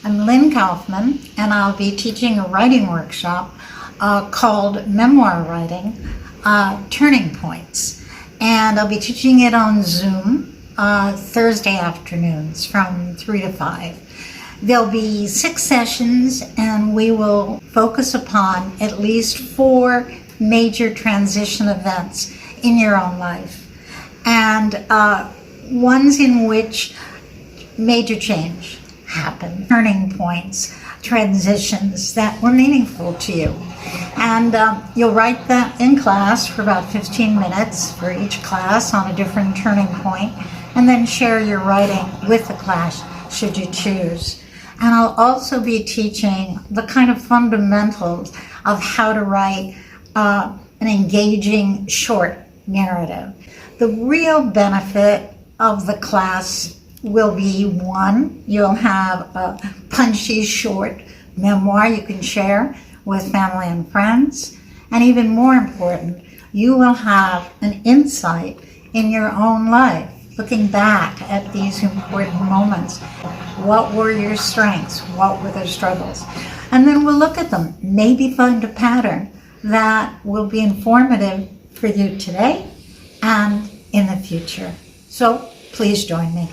I'm Lynne Kaufman, and I'll be teaching a writing workshop called Memoir Writing, Turning Points. And I'll be teaching it on Zoom Thursday afternoons from 3 to 5. There'll be 6 sessions, and we will focus upon at least 4 major transition events in your own life, and ones in which major change happened, turning points, transitions that were meaningful to you. And you'll write that in class for about 15 minutes for each class on a different turning point, and then share your writing with the class should you choose. And I'll also be teaching the kind of fundamentals of how to write an engaging short narrative. The real benefit of the class will be, 1, you'll have a punchy short memoir you can share with family and friends, and even more important, you will have an insight in your own life, looking back at these important moments. What were your strengths? What were the struggles? And then we'll look at them, maybe find a pattern that will be informative for you today and in the future. So please join me.